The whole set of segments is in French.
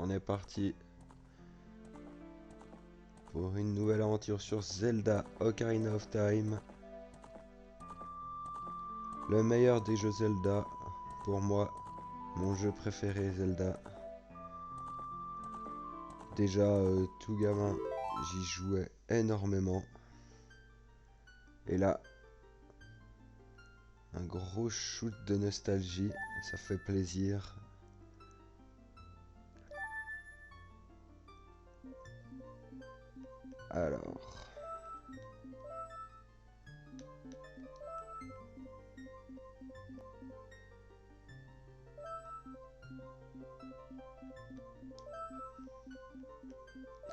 on est parti pour une nouvelle aventure sur Zelda Ocarina of Time. Le meilleur des jeux Zelda, pour moi, mon jeu préféré Zelda. Déjà, tout gamin, j'y jouais énormément. Et là, un gros shoot de nostalgie, ça fait plaisir. Alors...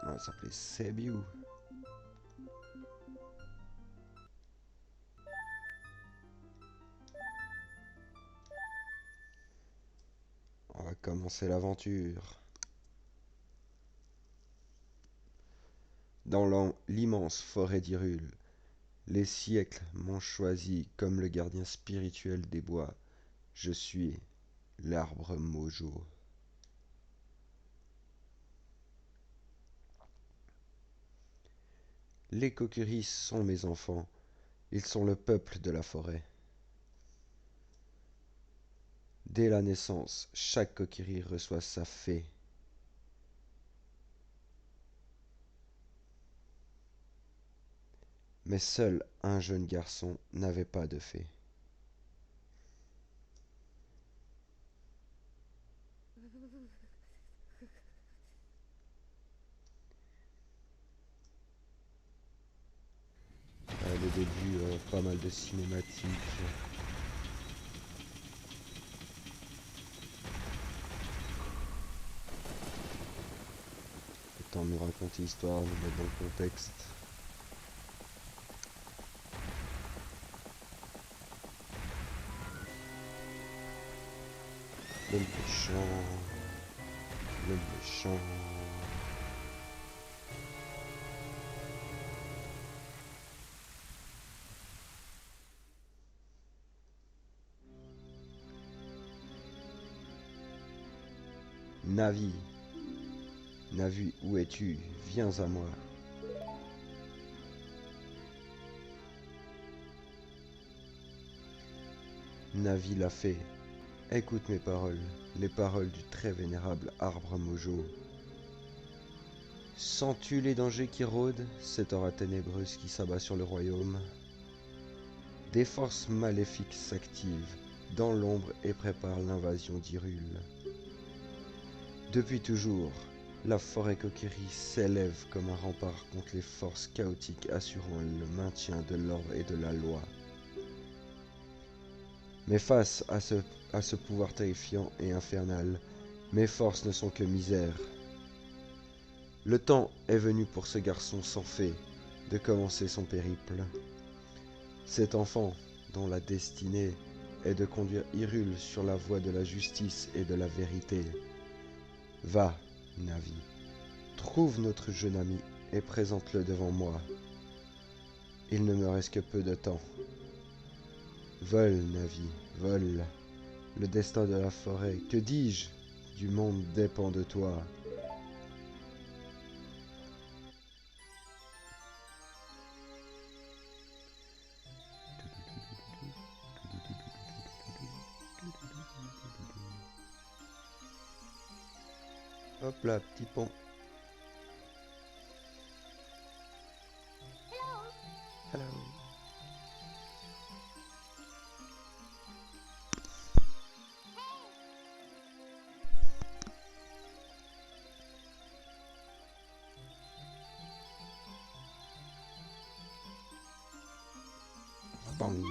on va s'appeler Sebiu. On va commencer l'aventure. Dans l'immense forêt d'Hyrule, les siècles m'ont choisi comme le gardien spirituel des bois. Je suis l'arbre Mojo. Les Coqueries sont mes enfants. Ils sont le peuple de la forêt. Dès la naissance, chaque Coquerie reçoit sa fée. Mais seul un jeune garçon n'avait pas de fée. Le début, pas mal de cinématiques. Le temps de nous raconter l'histoire, nous mettre dans le contexte. Le méchant. Le méchant. Navi. Navi, où es-tu? Viens à moi. Navi l'a fait. Écoute mes paroles, les paroles du très vénérable arbre Mojo. Sens-tu les dangers qui rôdent, cette aura ténébreuse qui s'abat sur le royaume? Des forces maléfiques s'activent dans l'ombre et préparent l'invasion d'Hyrule. Depuis toujours, la forêt Kokiri s'élève comme un rempart contre les forces chaotiques assurant le maintien de l'ordre et de la loi. Mais face à ce pouvoir terrifiant et infernal, mes forces ne sont que misère. Le temps est venu pour ce garçon sans fée de commencer son périple. Cet enfant, dont la destinée est de conduire Hyrule sur la voie de la justice et de la vérité. Va, Navi, trouve notre jeune ami et présente-le devant moi. Il ne me reste que peu de temps. Vole, Navi, vole. Le destin de la forêt, que dis-je, du monde dépend de toi. Hop là, petit pont. Hello. Bang.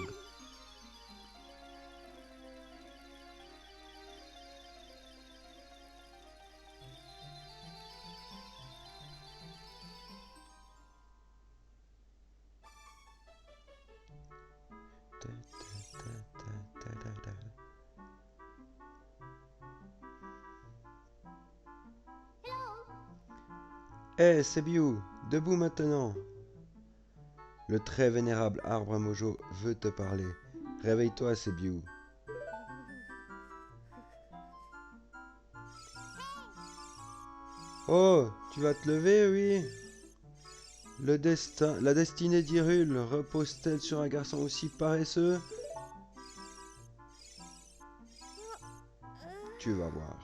Hé, Sebiu, debout maintenant. Le très vénérable arbre Mojo veut te parler. Réveille-toi, Sebiu. Oh, tu vas te lever, oui? La destinée d'Hyrule repose-t-elle sur un garçon aussi paresseux? Tu vas voir.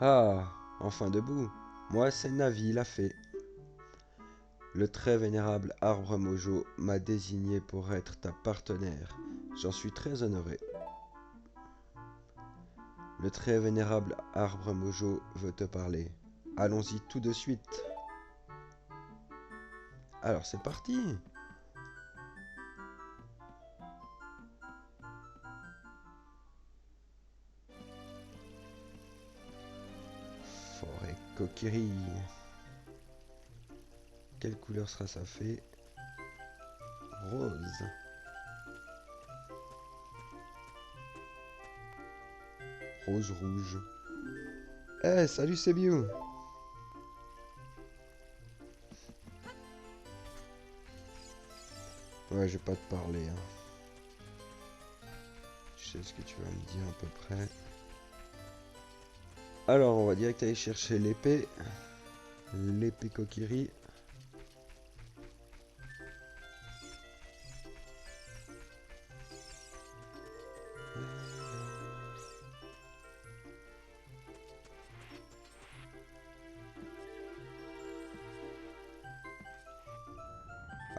Ah, enfin debout. Moi, c'est Navi, la fée. Le très vénérable Arbre Mojo m'a désigné pour être ta partenaire. J'en suis très honoré. Le très vénérable Arbre Mojo veut te parler. Allons-y tout de suite. Alors c'est parti. Forêt Kokiri. Quelle couleur sera sa fée? Rose. Rose rouge. Eh, salut, c'est Mew. Ouais, je vais pas te parler. Hein. Je sais ce que tu vas me dire à peu près. Alors, on va direct aller chercher l'épée. L'épée Kokiri.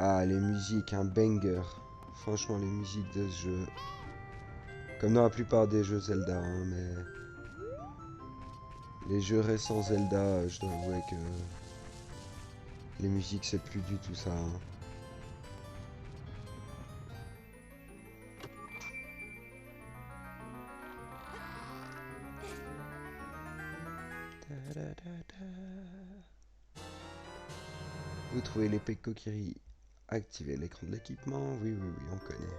Ah, les musiques, un banger. Franchement, les musiques de ce jeu. Comme dans la plupart des jeux Zelda, hein, mais... Les jeux récents Zelda, je dois avouer que... Les musiques, c'est plus du tout ça. Hein. Vous trouvez l'épée Kokiri. Activez l'écran de l'équipement. Oui, oui, oui, on connaît.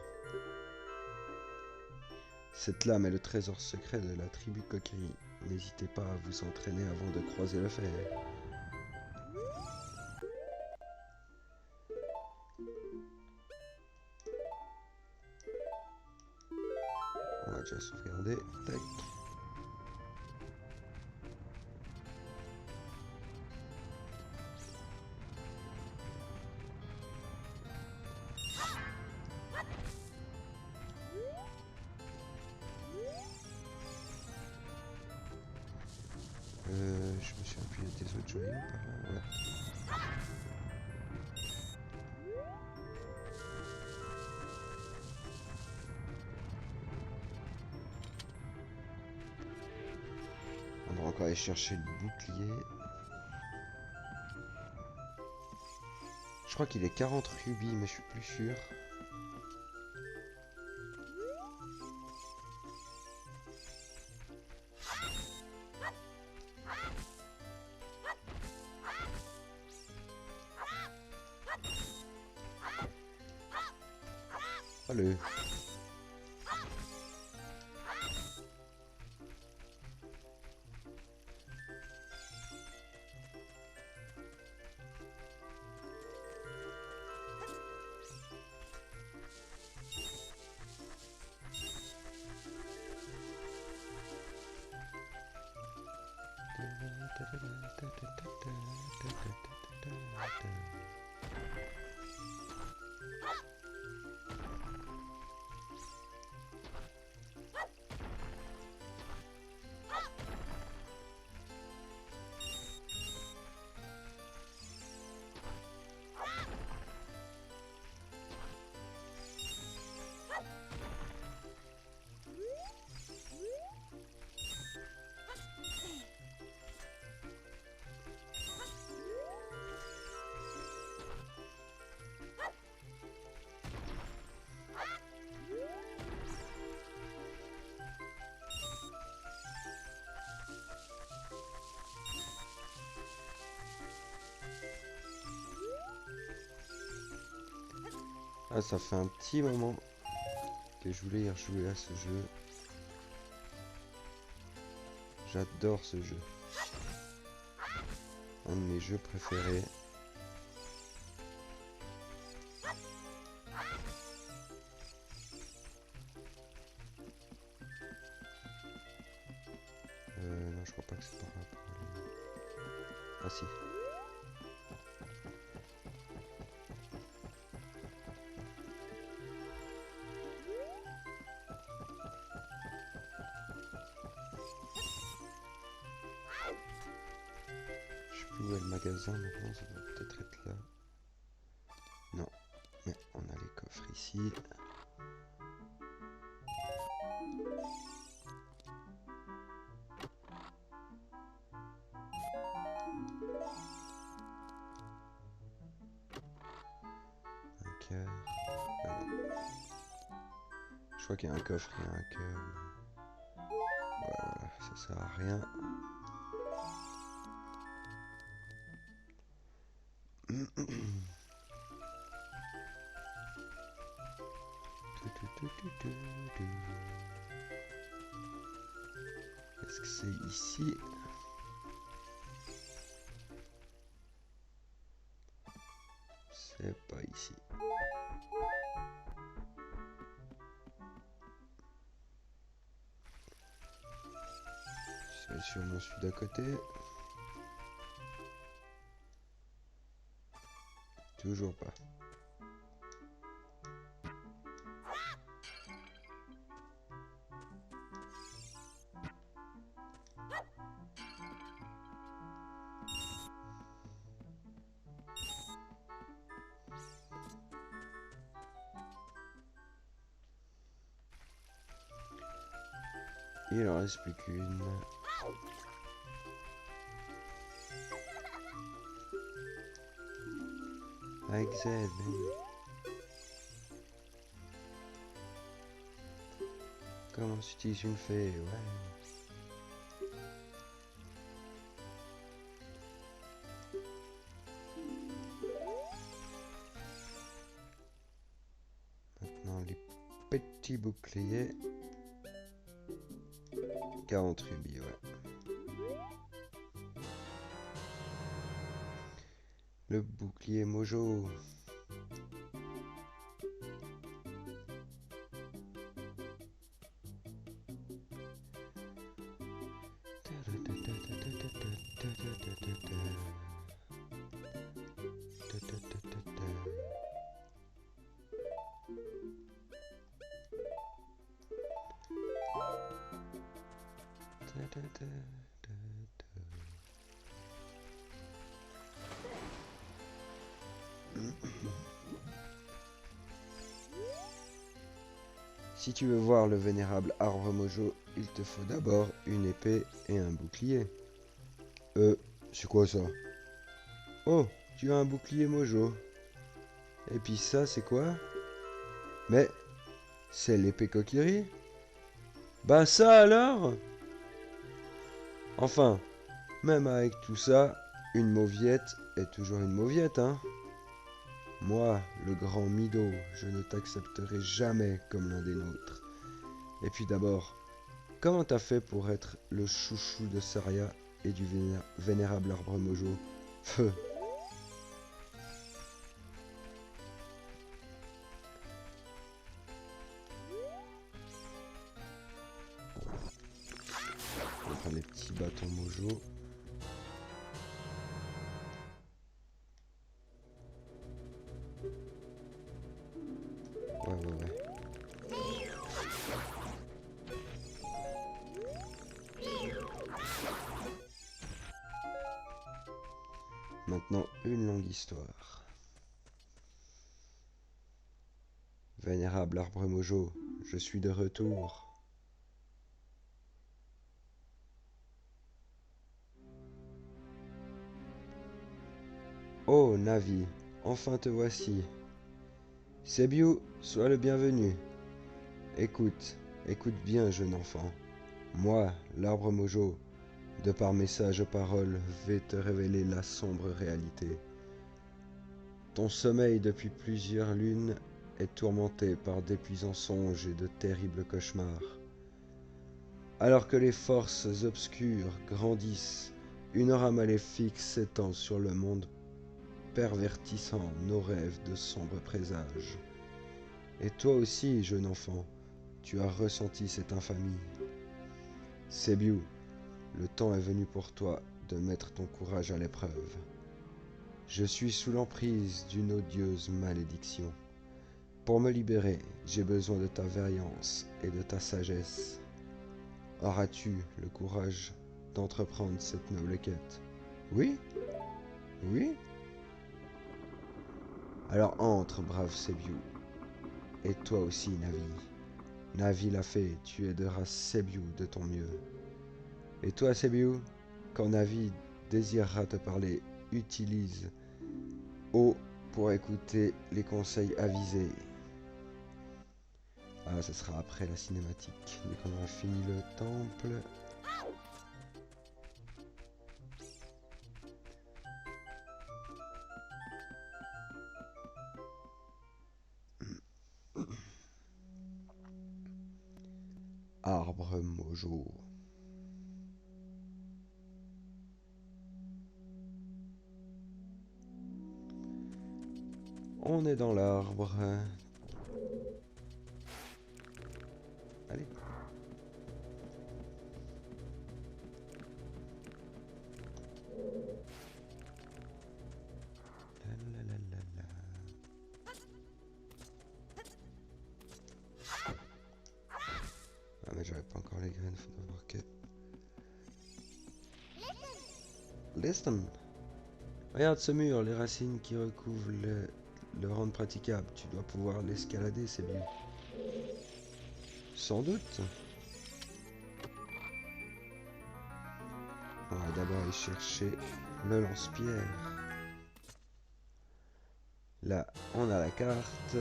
Cette lame est le trésor secret de la tribu Kokiri. N'hésitez pas à vous entraîner avant de croiser le fer. On va déjà sauvegarder. Tac. Je me suis appuyé des autres joyaux par là. Ouais. On va encore aller chercher le bouclier. Je crois qu'il est 40 rubis, mais je suis plus sûr. Allez. Ah, ça fait un petit moment que je voulais y rejouer à ce jeu. J'adore ce jeu. Un de mes jeux préférés. pas que c'est par là pour aller. Ah si. Je sais plus où est le magasin maintenant, ça doit peut-être être là. Non, mais on a les coffres ici. Un cœur. Ah non. Je crois qu'il y a un coffre et un cœur. Ouais, voilà, ça sert à rien. Est-ce que c'est ici? C'est pas ici. C'est sûrement celui d'à côté. Toujours pas. Il en reste plus qu'une. Avec Z, comment s'utilise une fée, ouais. Maintenant les petits boucliers. 40 rubis, ouais. Le bouclier Mojo. Si tu veux voir le vénérable arbre Mojo, il te faut d'abord une épée et un bouclier. C'est quoi ça? Oh, tu as un bouclier Mojo. Et puis ça, c'est quoi? Mais, c'est l'épée Kokiri? Bah ça alors? Enfin, même avec tout ça, une mauviette est toujours une mauviette, hein? Moi, le grand Mido, je ne t'accepterai jamais comme l'un des nôtres. Et puis d'abord, comment t'as fait pour être le chouchou de Saria et du vénérable arbre Mojo? Feu. On va prendre les petits bâtons Mojo. Ouais. Maintenant, une longue histoire. Vénérable arbre Mojo, je suis de retour. Oh, Navi, enfin te voici. Sebiu, sois le bienvenu. Écoute bien, jeune enfant. Moi, l'arbre Mojo, de par mes sages paroles, vais te révéler la sombre réalité. Ton sommeil depuis plusieurs lunes est tourmenté par d'épuisants songes et de terribles cauchemars. Alors que les forces obscures grandissent, une aura maléfique s'étend sur le monde, pervertissant nos rêves de sombres présages. Et toi aussi, jeune enfant, tu as ressenti cette infamie. Sebiu, Le temps est venu pour toi de mettre ton courage à l'épreuve. Je suis sous l'emprise d'une odieuse malédiction. Pour me libérer, j'ai besoin de ta vaillance et de ta sagesse. Auras-tu le courage d'entreprendre cette noble quête? Oui? Oui? Alors entre, brave Sebiu. Et toi aussi, Navi. Navi l'a fait, tu aideras Sebiu de ton mieux. Et toi, Sebiu, quand Navi désirera te parler, utilise O pour écouter les conseils avisés. Ah, ce sera après la cinématique, dès qu'on aura fini le temple. Arbre Mojo. On est dans l'arbre. Allez. Lalalala. Ah mais j'avais pas encore les graines, faudra voir que... Listen. Regarde ce mur, les racines qui recouvrent le rendent praticable. Tu dois pouvoir l'escalader, c'est bien. Sans doute. On va d'abord aller chercher le lance-pierre. Là, on a la carte.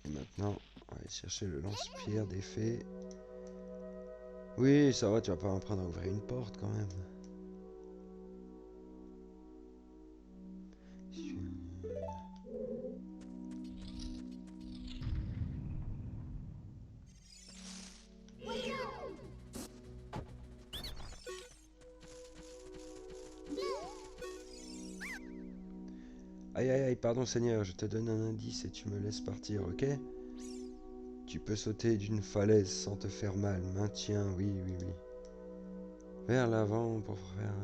Et maintenant, on va aller chercher le lance-pierre des fées. Oui, ça va, tu vas pas m'apprendre à ouvrir une porte quand même. Aïe aïe aïe, pardon Seigneur, je te donne un indice et tu me laisses partir, ok? Tu peux sauter d'une falaise sans te faire mal. Maintiens, oui, oui, oui. Vers l'avant pour faire...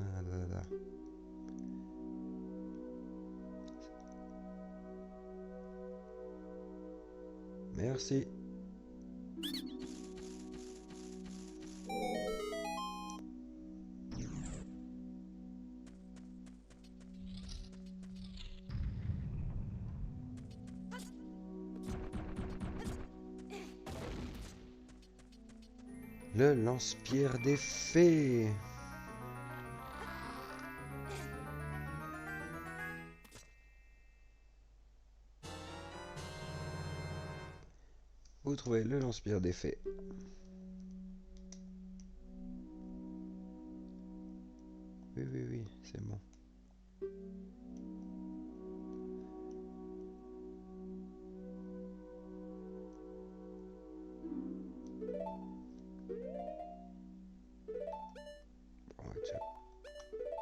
Merci. Le lance-pierre des fées. Vous trouvez le lance-pierre des fées. Oui, oui, oui, c'est bon. On va déjà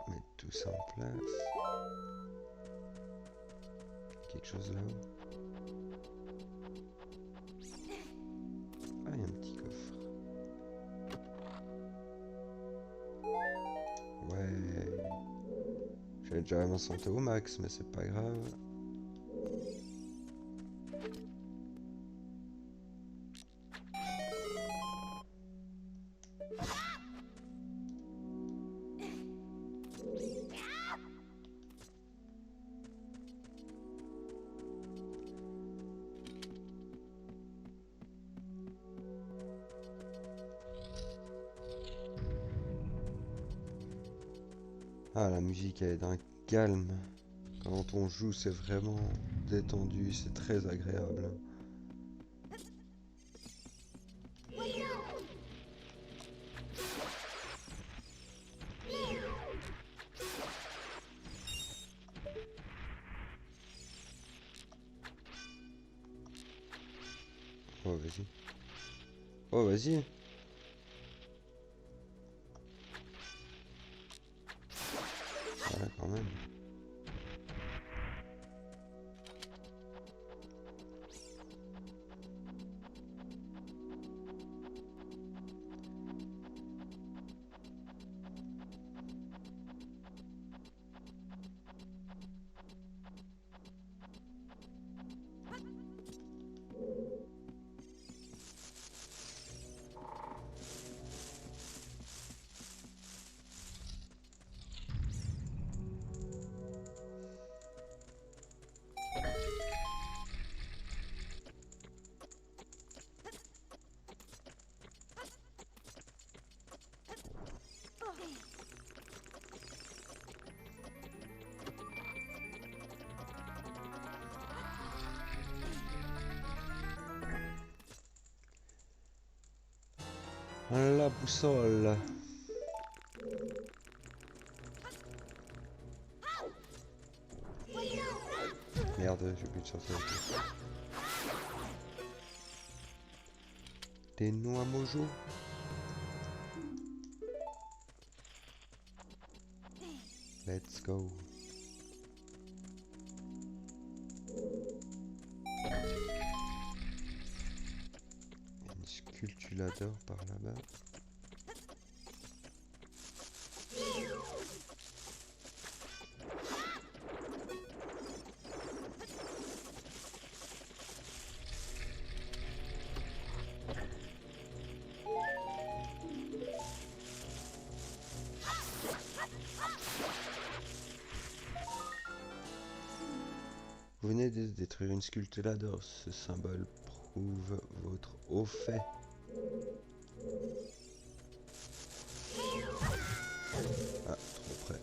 mettre tout ça en place. Quelque chose là-haut. Ah, il y a un petit coffre. Ouais. J'ai déjà ma santé au max, mais c'est pas grave. Ah, la musique elle est d'un calme. Quand on joue, c'est vraiment détendu, c'est très agréable. Oh, vas-y. Oh, vas-y. Voilà, quand même. La boussole. Merde, j'ai oublié de sortir avec lui. Des noix mojo. Let's go. Une sculptulador par là-bas. Vous venez de détruire une sculptulador. Ce symbole prouve votre haut fait. Ah, trop près.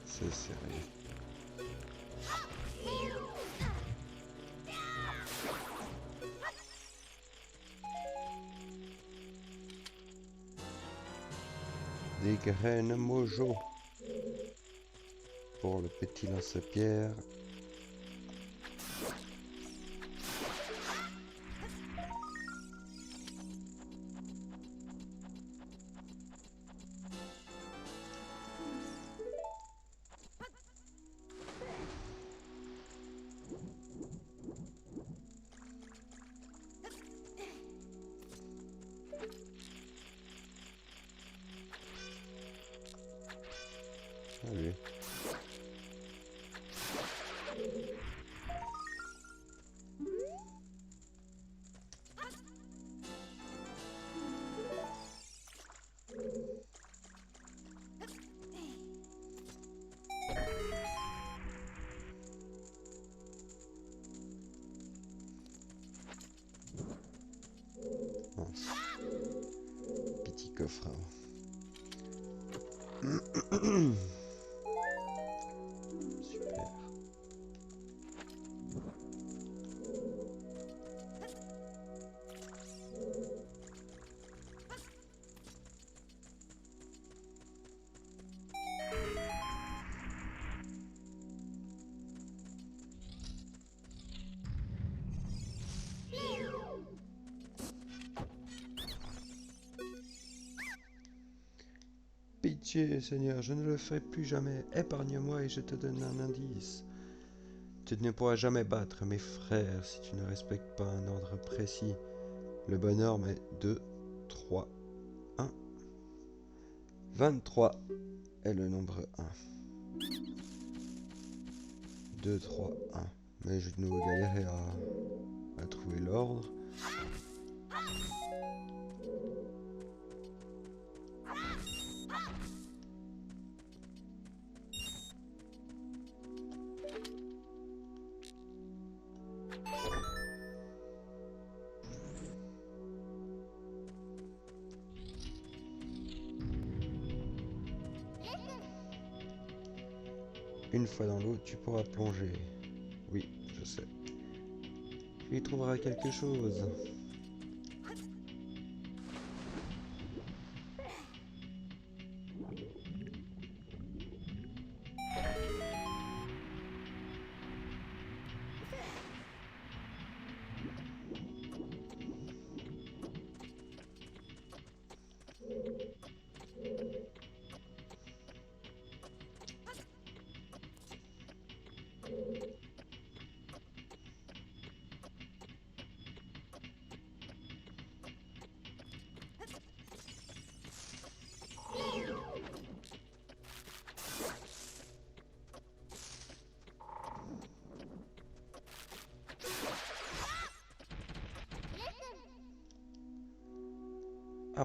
C'est sérieux. Des graines mojo pour le petit lance-pierre. Allez. Mince. Petit coffre. Super. Pitié, Seigneur, je ne le ferai plus jamais. Épargne-moi et je te donne un indice. Tu ne pourras jamais battre mes frères si tu ne respectes pas un ordre précis. Le bon ordre est 2, 3, 1. 23 est le nombre 1. 2, 3, 1. Mais je nous galérer à trouver l'ordre. Une fois dans l'eau, tu pourras plonger. Oui, je sais. Tu y trouveras quelque chose.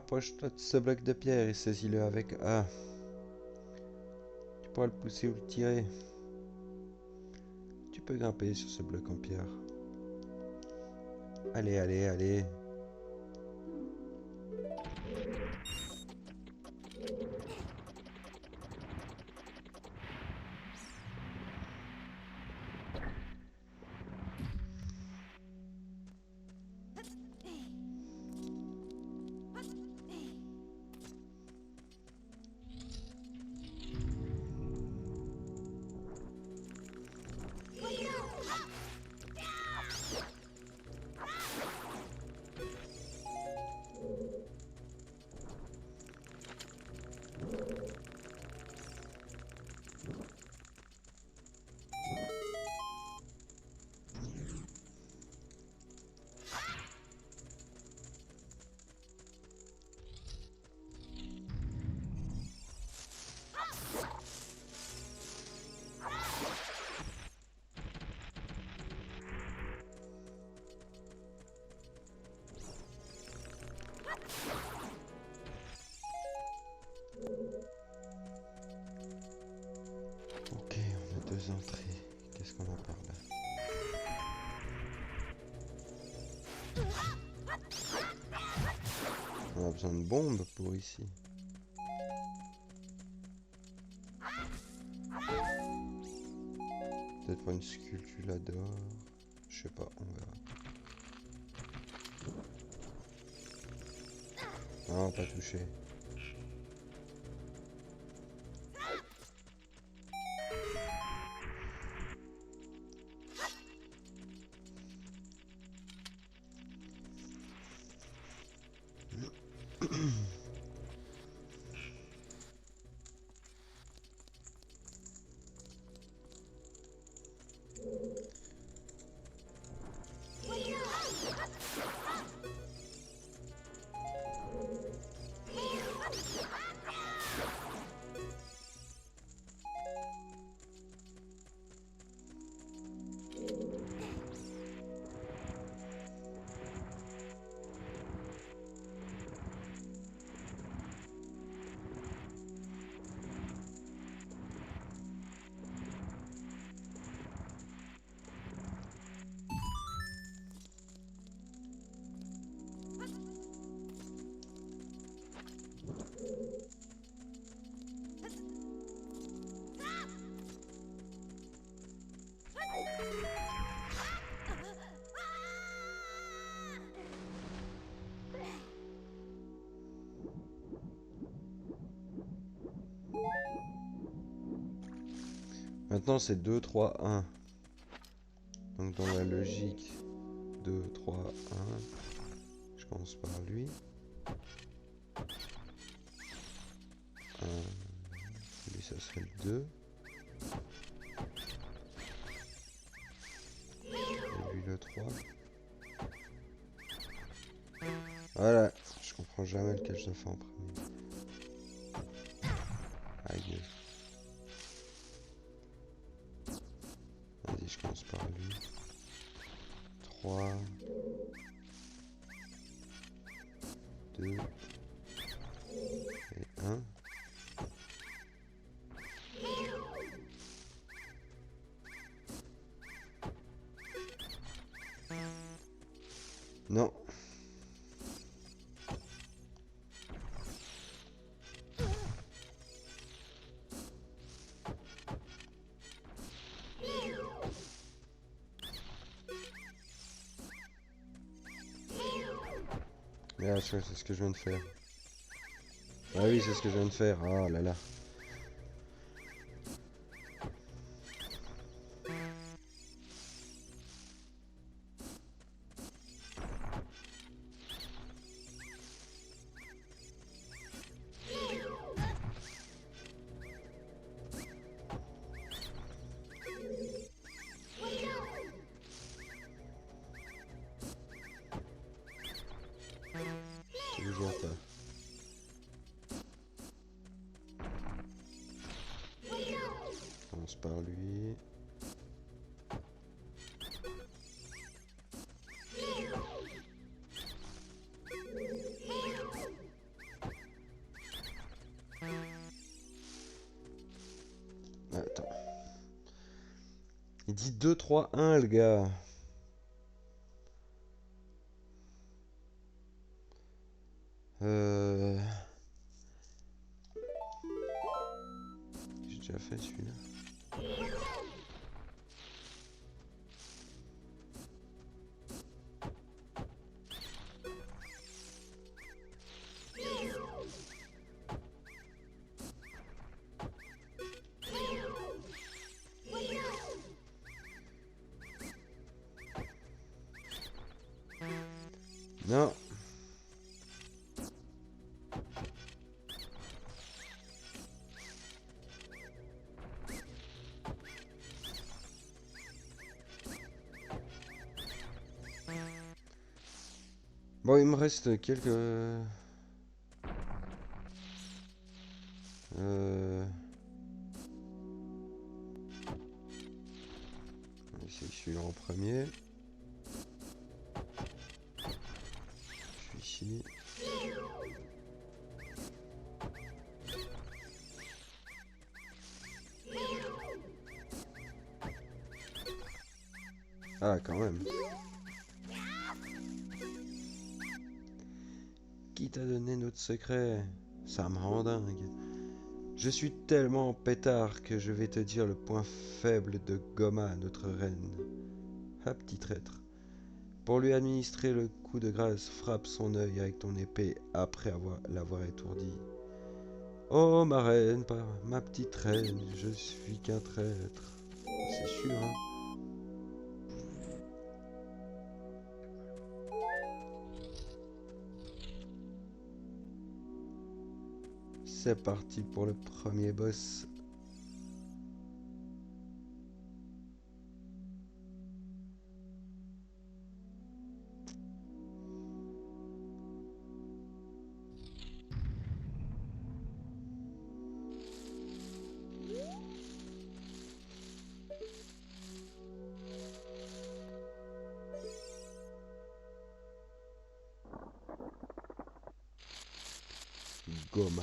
Approche-toi de ce bloc de pierre et saisis-le avec A. Tu pourras le pousser ou le tirer. Tu peux grimper sur ce bloc en pierre. Allez, allez, allez. Ok, on a 2 entrées. Qu'est-ce qu'on a par là? On a besoin de bombes pour ici. Peut-être pas une sculpture d'or. Je sais pas, on verra. Non, pas touché. Maintenant c'est 2, 3, 1. Donc dans la logique 2, 3, 1, je commence par lui. Lui ça serait le 2. Et lui le 3. Voilà, je comprends jamais lequel je dois faire en premier. Aïe. Vas-y, je commence par lui. 3, 2 et 1. Non. Merde, c'est ce que je viens de faire. Ah oui, c'est ce que je viens de faire. Oh là là. Toujours pas. Je commence par lui. Il dit 2, 3, 1, le gars. J'ai déjà fait celui-là. Non. Bon, il me reste quelques... C'est celui-là en premier. Je suis ici. Ah, quand même. Qui t'a donné notre secret? Ça me rend dingue. Je suis tellement pétard que je vais te dire le point faible de Goma, notre reine. Ah, petit traître. Pour lui administrer le coup de grâce, frappe son œil avec ton épée après l'avoir étourdi. Oh, ma reine, ma petite reine, je suis qu'un traître. C'est sûr, hein. C'est parti pour le premier boss. Goma.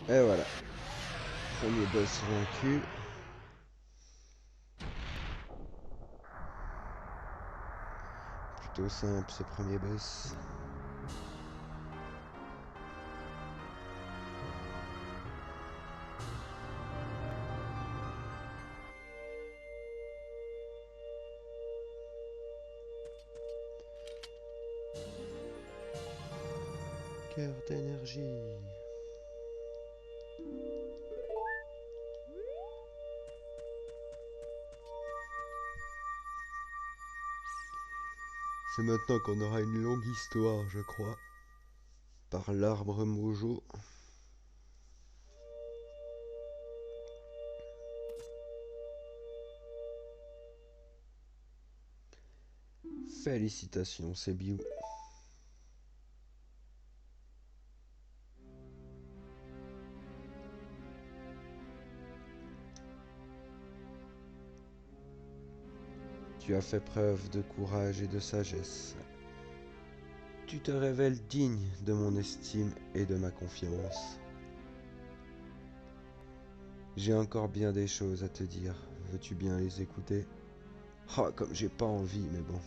Et voilà. Premier boss vaincu. Plutôt simple ce premier boss. Cœur d'énergie. C'est maintenant qu'on aura une longue histoire, je crois. Par l'arbre Mojo. Félicitations, c'est Biou. Tu as fait preuve de courage et de sagesse. Tu te révèles digne de mon estime et de ma confiance. J'ai encore bien des choses à te dire. Veux-tu bien les écouter? Ah, comme j'ai pas envie, mais bon.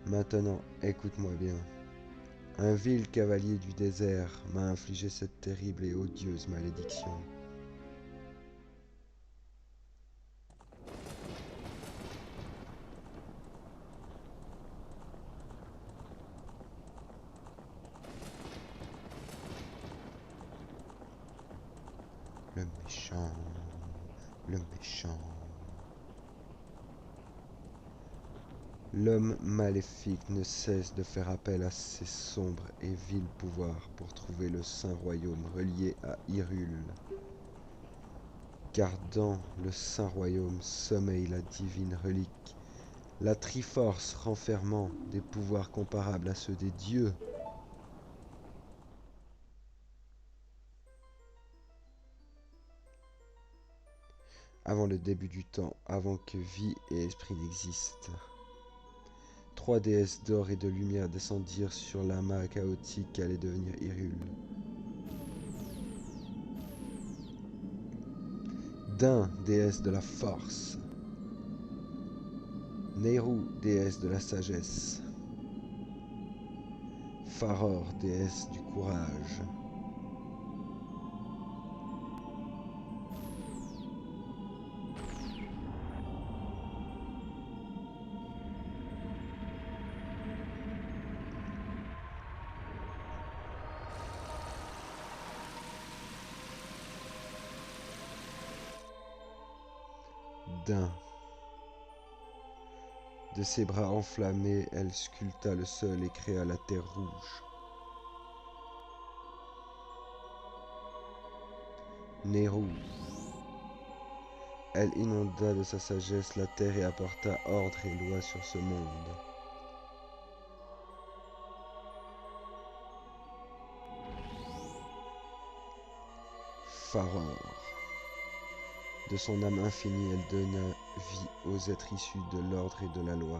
Maintenant, écoute-moi bien. Un vil cavalier du désert m'a infligé cette terrible et odieuse malédiction. Le méchant le méchant. L'homme maléfique ne cesse de faire appel à ses sombres et vils pouvoirs pour trouver le saint royaume relié à Hyrule. Car dans le saint royaume sommeille la divine relique, la Triforce renfermant des pouvoirs comparables à ceux des dieux. Avant le début du temps, avant que vie et esprit n'existent, trois déesses d'or et de lumière descendirent sur l'amas chaotique qu'allait devenir Hyrule. D'un, déesse de la force. Nehru, déesse de la sagesse. Faror, déesse du courage. D'un. De ses bras enflammés, elle sculpta le sol et créa la terre rouge. Nehru. Elle inonda de sa sagesse la terre et apporta ordre et loi sur ce monde. Faror. De son âme infinie, elle donna vie aux êtres issus de l'ordre et de la loi.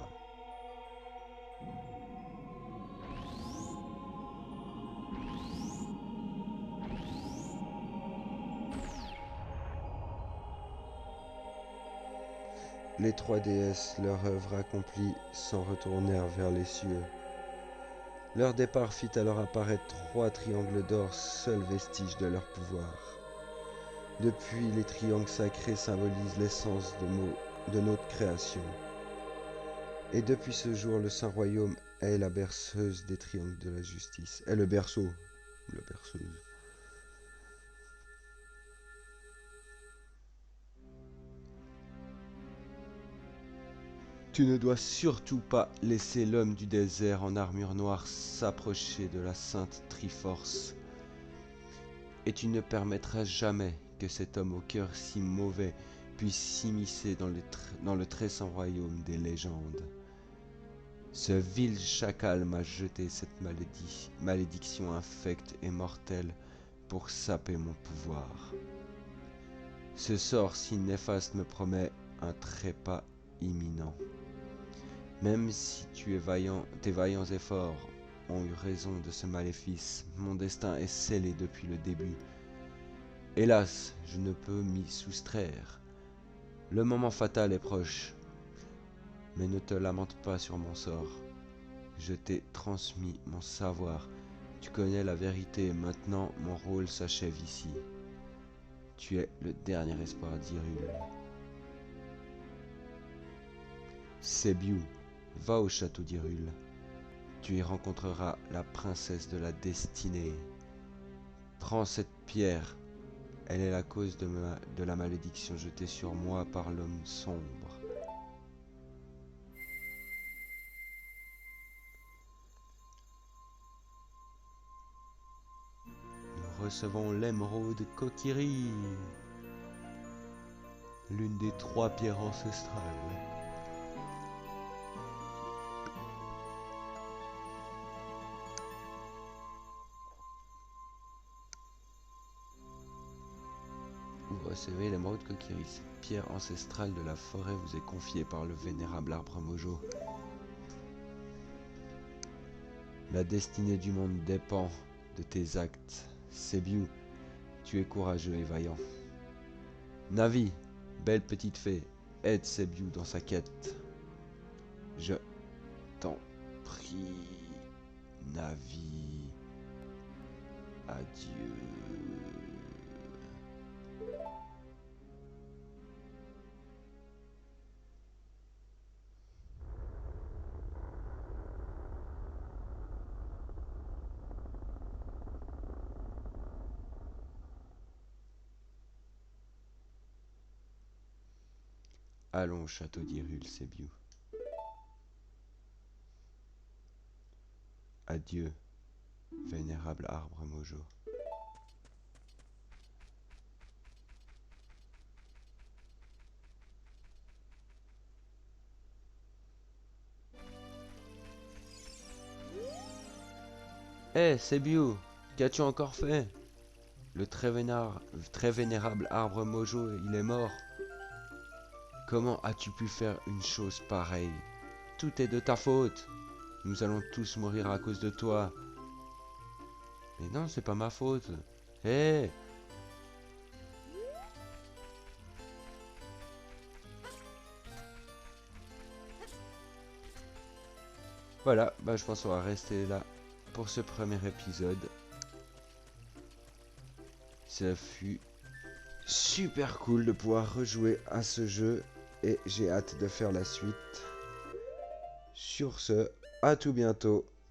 Les trois déesses, leur œuvre accomplie, s'en retournèrent vers les cieux. Leur départ fit alors apparaître trois triangles d'or, seul vestige de leur pouvoir. Depuis, les triangles sacrés symbolisent l'essence de notre création. Et depuis ce jour, le Saint Royaume est la berceuse des triangles de la justice. Est le berceau, la berceuse. Tu ne dois surtout pas laisser l'homme du désert en armure noire s'approcher de la sainte Triforce. Et tu ne permettras jamais que cet homme au cœur si mauvais puisse s'immiscer dans le très saint royaume des légendes. Ce vil chacal m'a jeté cette malédiction infecte et mortelle pour saper mon pouvoir. Ce sort si néfaste me promet un trépas imminent. Même si tes vaillants efforts ont eu raison de ce maléfice, mon destin est scellé depuis le début. Hélas, je ne peux m'y soustraire. Le moment fatal est proche. Mais ne te lamente pas sur mon sort. Je t'ai transmis mon savoir. Tu connais la vérité. Maintenant, mon rôle s'achève ici. Tu es le dernier espoir d'Hyrule. Sebiu, va au château d'Hyrule. Tu y rencontreras la princesse de la destinée. Prends cette pierre. Elle est la cause de la malédiction jetée sur moi par l'homme sombre. Nous recevons l'émeraude Kokiri, l'une des trois pierres ancestrales. Vous recevez l'émeraude Kokiri, cette pierre ancestrale de la forêt vous est confiée par le vénérable arbre Mojo. La destinée du monde dépend de tes actes. Sebiu, tu es courageux et vaillant. Navi, belle petite fée, aide Sebiu dans sa quête. Je t'en prie, Navi. Adieu. Allons au château d'Hyrule, Sébiu. Adieu, vénérable arbre Mojo. Hé, Sébiu, qu'as-tu encore fait? Le très vénérable arbre Mojo, il est mort. Comment as-tu pu faire une chose pareille? Tout est de ta faute. Nous allons tous mourir à cause de toi. Mais non, c'est pas ma faute. Hé! Voilà, bah je pense qu'on va rester là pour ce premier épisode. Ça fut super cool de pouvoir rejouer à ce jeu et j'ai hâte de faire la suite. Sur ce, à tout bientôt.